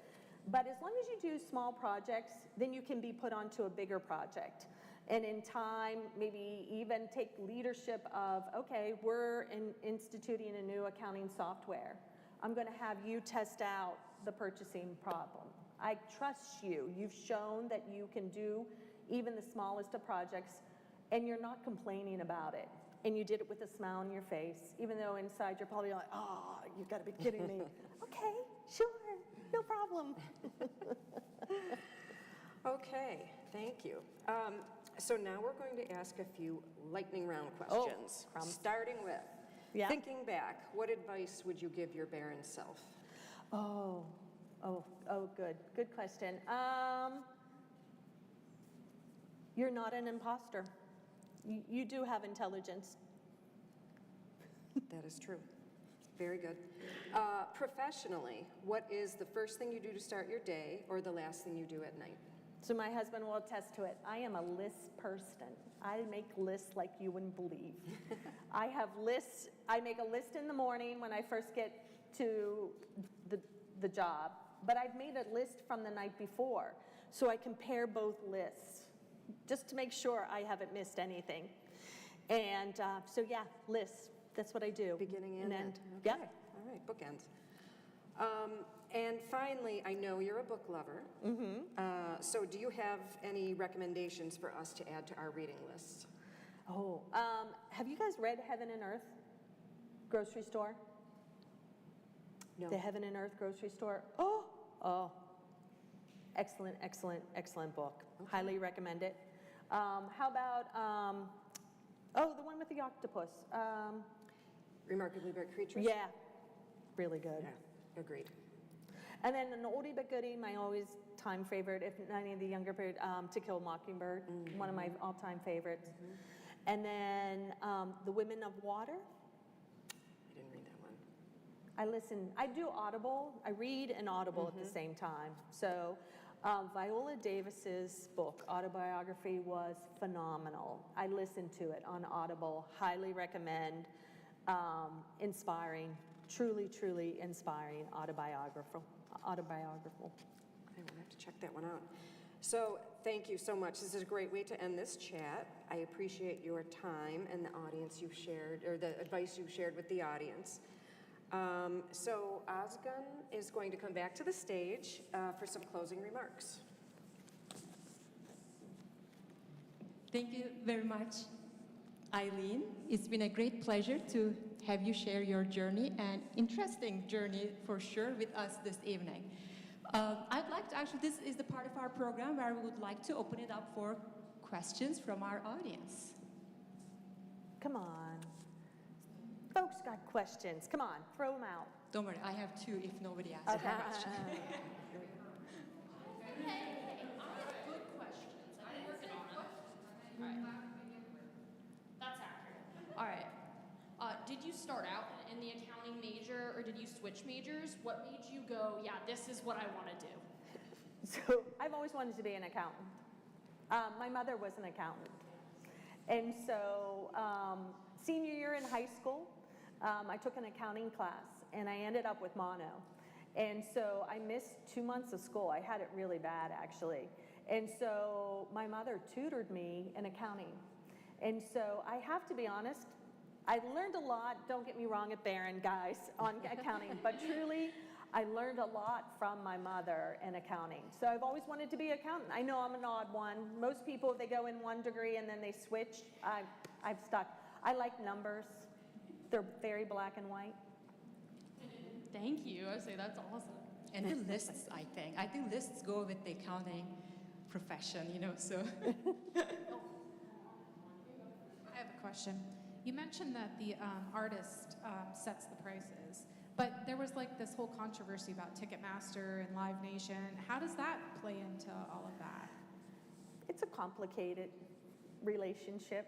But as long as you do small projects, then you can be put onto a bigger project. And in time, maybe even take leadership of, okay, we're instituting a new accounting software. I'm going to have you test out the purchasing problem. I trust you. You've shown that you can do even the smallest of projects, and you're not complaining about it. And you did it with a smile on your face, even though inside you're probably like, oh, you've got to be kidding me. Okay, sure, no problem. Okay, thank you. So now we're going to ask a few lightning round questions. Starting with, thinking back, what advice would you give your barren self? Good question. You're not an imposter. You do have intelligence. That is true. Very good. Professionally, what is the first thing you do to start your day or the last thing you do at night? So my husband will attest to it. I am a list person. I make lists like you wouldn't believe. I have lists. I make a list in the morning when I first get to the job, but I've made a list from the night before, so I compare both lists just to make sure I haven't missed anything. And so yeah, lists. That's what I do. Beginning and end. Okay. Yeah. All right, bookends. And finally, I know you're a book lover. So do you have any recommendations for us to add to our reading list? Have you guys read Heaven and Earth? Grocery store? No. The Heaven and Earth grocery store? Oh. Excellent, excellent, excellent book. Okay. Highly recommend it. How about, the one with the octopus. Remarkably Rare Creatures? Yeah, really good. Yeah, agreed. And then an oldie but goodie, my always time favorite, if not any of the younger period, To Kill a Mockingbird, one of my all-time favorites. And then The Women of Water. I didn't read that one. I listen, I do Audible, I read and Audible at the same time. So Viola Davis's book, autobiography, was phenomenal. I listened to it on Audible, highly recommend. Inspiring, truly, truly inspiring autobiographical. Okay, we'll have to check that one out. So thank you so much. This is a great way to end this chat. I appreciate your time and the audience you've shared, or the advice you've shared with the audience. So Ozgun is going to come back to the stage for some closing remarks. Thank you very much, Eileen. It's been a great pleasure to have you share your journey, and interesting journey for sure, with us this evening. I'd like to, actually, this is the part of our program where we would like to open it up for questions from our audience. Come on. Folks got questions. Come on, throw them out. Don't worry, I have two if nobody asks a question. Hey, I have good questions. I'm working on them. All right. That's accurate. All right. Did you start out in the accounting major, or did you switch majors? What made you go, yeah, this is what I want to do? So I've always wanted to be an accountant. My mother was an accountant. And so senior year in high school, I took an accounting class, and I ended up with mono. And so I missed 2 months of school. I had it really bad, actually. And so my mother tutored me in accounting. And so I have to be honest, I learned a lot, don't get me wrong, at Barron, guys, on accounting, but truly, I learned a lot from my mother in accounting. So I've always wanted to be an accountant. I know I'm an odd one. Most people, they go in one degree and then they switch. I've stuck. I like numbers. They're very black and white. Thank you. I say that's awesome. And the lists, I think. I think lists go with the accounting profession, you know, so. I have a question. You mentioned that the artist sets the prices, but there was like this whole controversy about Ticketmaster and Live Nation. How does that play into all of that? It's a complicated relationship.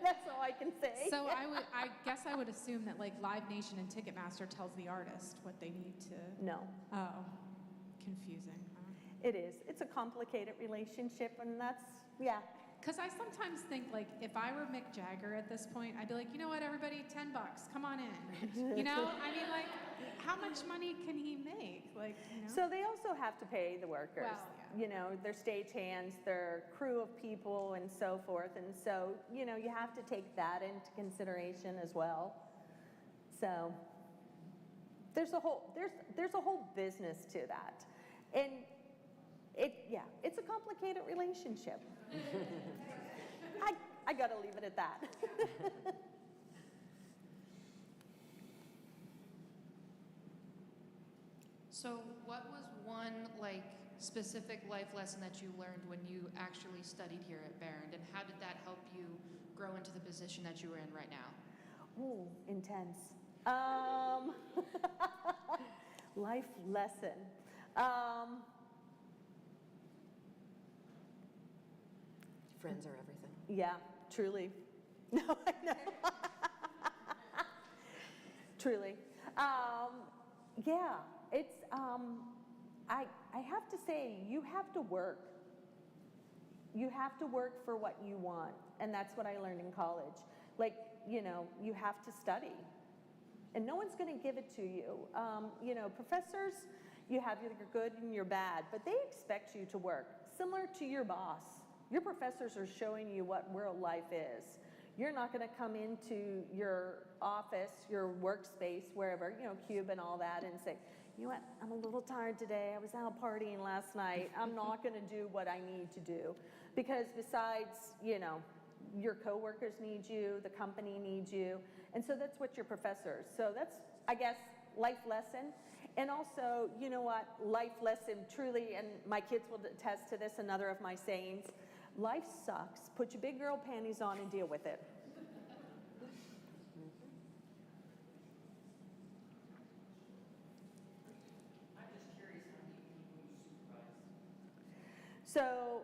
That's all I can say. So I guess I would assume that like Live Nation and Ticketmaster tells the artist what they need to. No. Oh, confusing. Huh? It is. It's a complicated relationship, and that's, yeah. Because I sometimes think, like, if I were Mick Jagger at this point, I'd be like, you know what, everybody, $10, come on in. You know? I mean, like, how much money can he make? Like, you know? So they also have to pay the workers. Well, yeah. You know, their stagehands, their crew of people, and so forth. And so, you know, you have to take that into consideration as well. So there's a whole business to that. And it's a complicated relationship. I got to leave it at that. So what was one specific life lesson that you learned when you actually studied here at Barron, and how did that help you grow into the position that you are in right now? Ooh, intense. Life lesson. Friends are everything. Yeah, truly. No, I know. Truly. Yeah, it's, I have to say, you have to work. You have to work for what you want, and that's what I learned in college. Like, you know, you have to study, and no one's going to give it to you. You know, professors, you have your good and your bad, but they expect you to work, similar to your boss. Your professors are showing you what real life is. You're not going to come into your office, your workspace, wherever, you know, cube and all that, and say, you know what, I'm a little tired today. I was out partying last night. I'm not going to do what I need to do. Because besides, you know, your coworkers need you, the company needs you, and so that's what your professors. So that's, I guess, life lesson. And also, you know what, life lesson truly, and my kids will attest to this, another of my sayings, life sucks. Put your big girl panties on and deal with it. I'm just curious how many people you supervise. So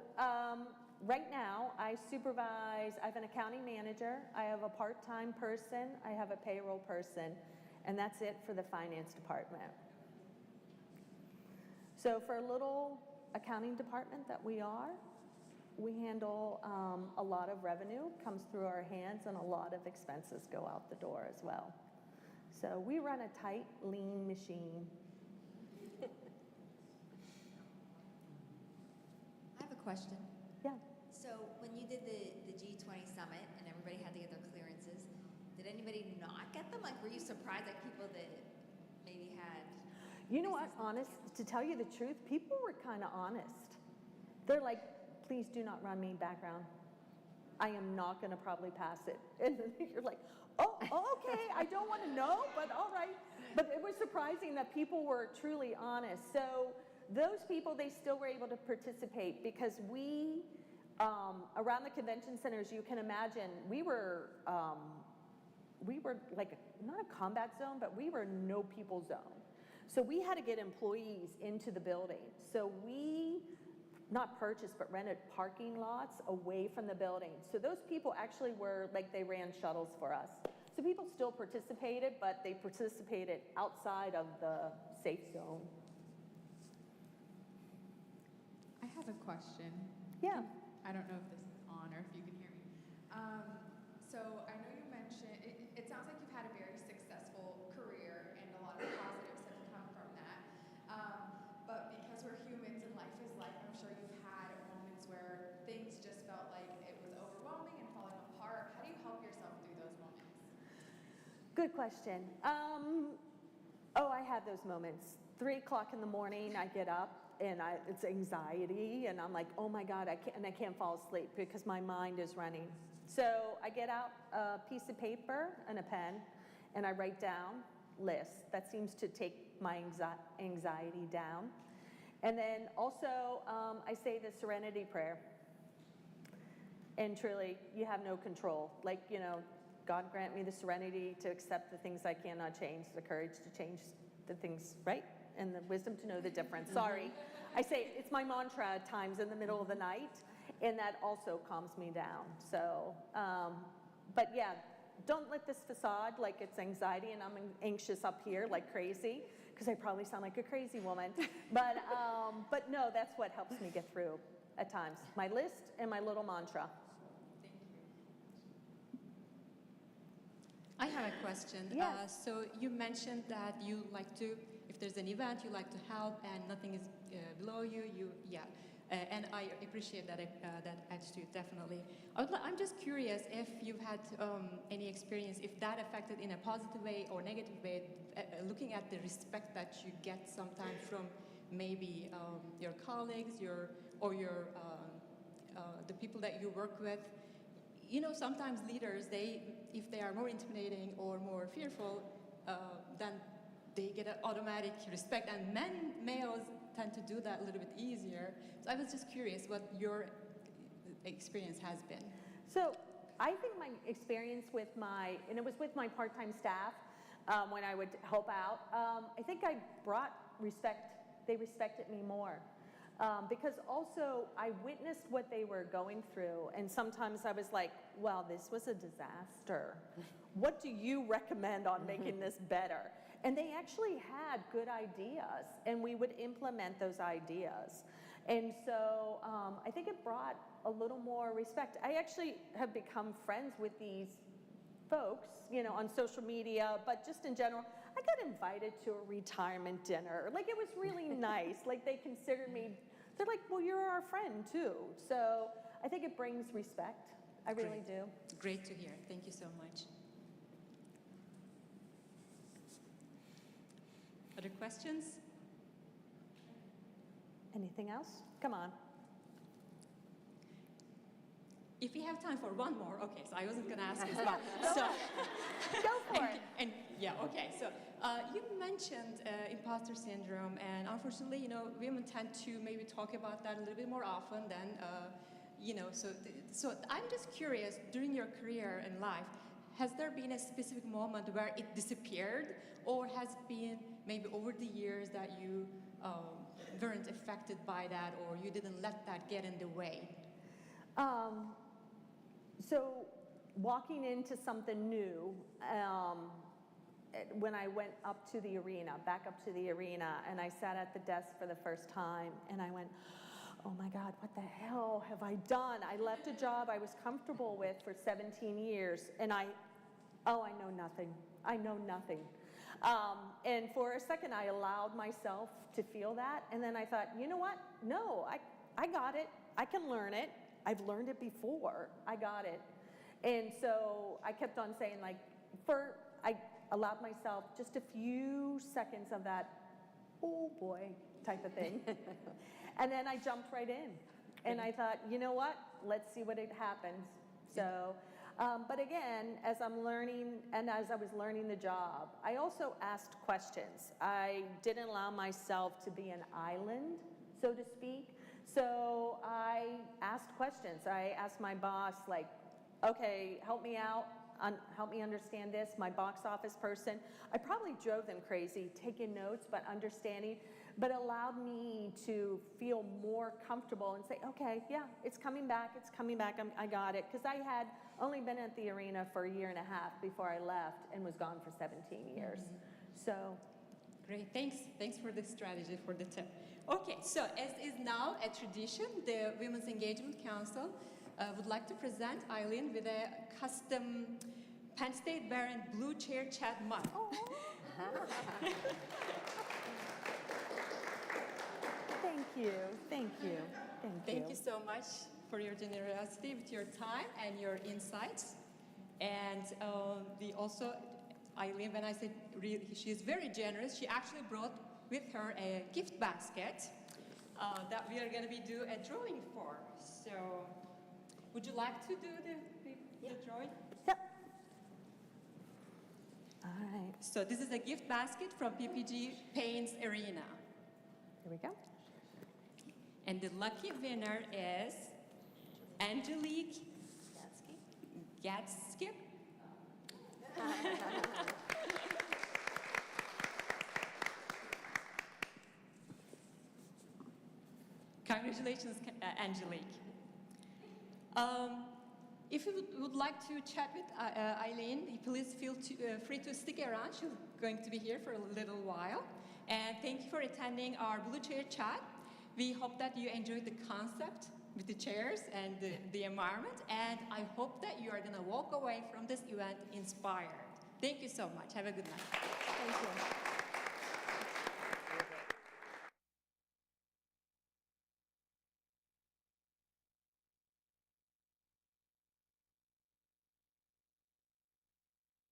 Right now, I have an accounting manager, I have a part-time person, I have a payroll person, and that's it for the finance department. So for a little accounting department that we are, we handle a lot of revenue, comes through our hands, and a lot of expenses go out the door as well. So we run a tight, lean machine. I have a question. Yeah. So when you did the G20 summit and everybody had to get their clearances, did anybody not get them? Like, were you surprised at people that maybe had? You know what, honest, to tell you the truth, people were kind of honest. They're like, please do not run me background. I am not going to probably pass it. And you're like, oh, okay, I don't want to know, but all right. But it was surprising that people were truly honest. So those people, they still were able to participate because we, around the convention centers, you can imagine, we were like, not a combat zone, but we were a no people zone. So we had to get employees into the building. So we not purchased, but rented parking lots away from the building. So those people actually were, like, they ran shuttles for us. So people still participated, but they participated outside of the safe zone. I have a question. Yeah. I don't know if this is on or if you can hear me. So I know you mentioned, it sounds like you've had a very successful career and a lot of positives have come from that. But because we're humans and life is life, I'm sure you've had moments where things just felt like it was overwhelming and falling apart. How do you help yourself through those moments? Good question. I have those moments. 3 o'clock in the morning, I get up and it's anxiety, and I'm like, oh my God, I can't fall asleep because my mind is running. So I get out a piece of paper and a pen, and I write down lists. That seems to take my anxiety down. And then also, I say the serenity prayer. And truly, you have no control. Like, God grant me the serenity to accept the things I cannot change, the courage to change the things, right? And the wisdom to know the difference. Sorry. I say it's my mantra at times in the middle of the night, and that also calms me down. So, but yeah, don't let this facade like it's anxiety and I'm anxious up here like crazy, because I probably sound like a crazy woman. But no, that's what helps me get through at times. My list and my little mantra. I have a question. Yes. So you mentioned that you like to, if there's an event, you like to help and nothing is below you, and I appreciate that attitude, definitely. I'm just curious if you've had any experience, if that affected in a positive way or negative way, looking at the respect that you get sometimes from maybe your colleagues, the people that you work with. Sometimes leaders, if they are more intimidating or more fearful, then they get an automatic respect, and males tend to do that a little bit easier. So I was just curious what your experience has been. So I think my experience with and it was with my part-time staff when I would help out, I think I brought respect. They respected me more. Because also I witnessed what they were going through, and sometimes I was like, well, this was a disaster. What do you recommend on making this better? And they actually had good ideas, and we would implement those ideas. And so I think it brought a little more respect. I actually have become friends with these folks, on social media, but just in general. I got invited to a retirement dinner. Like, it was really nice. Like, they considered me, they're like, well, you're our friend too. So I think it brings respect. I really do. Great to hear. Thank you so much. Other questions? Anything else? Come on. If we have time for one more, okay, so I wasn't going to ask this, but Go for it. And okay. So you mentioned imposter syndrome, and unfortunately, women tend to maybe talk about that a little bit more often than, So I'm just curious, during your career and life, has there been a specific moment where it disappeared, or has it been maybe over the years that you weren't affected by that, or you didn't let that get in the way? So walking into something new, when I went up to the arena, back up to the arena, and I sat at the desk for the first time, and I went, oh my God, what the hell have I done? I left a job I was comfortable with for 17 years, and I know nothing. I know nothing. And for a second, I allowed myself to feel that, and then I thought, you know what? No, I got it. I can learn it. I've learned it before. I got it. And so I kept on saying, like, I allowed myself just a few seconds of that, oh boy, type of thing. And then I jumped right in. And I thought, you know what? Let's see what happens. So, but again, as I'm learning and as I was learning the job, I also asked questions. I didn't allow myself to be an island, so to speak. So I asked questions. I asked my boss, like, okay, help me out, help me understand this. My box office person, I probably drove them crazy, taking notes, but understanding, but allowed me to feel more comfortable and say, okay, yeah, it's coming back, I got it. Because I had only been at the arena for a year and a half before I left and was gone for 17 years. So. Great, thanks for the strategy, for the tip. Okay, so as is now a tradition, the Women's Engagement Council would like to present Eileen with a custom Penn State Barron blue chair chat mug. Thank you. Thank you so much for your generosity with your time and your insights. And Eileen, when I said really, she is very generous, she actually brought with her a gift basket that we are going to do a drawing for. So, would you like to do the drawing? Yep. All right. So this is a gift basket from PPG Paints Arena. Here we go. And the lucky winner is Angelique Gatskip. Congratulations, Angelique. If you would like to chat with Eileen, please feel free to stick around. She's going to be here for a little while. And thank you for attending our Blue Chair Chat. We hope that you enjoyed the concept with the chairs and the environment. And I hope that you are going to walk away from this event inspired. Thank you so much. Have a good night. Thank you.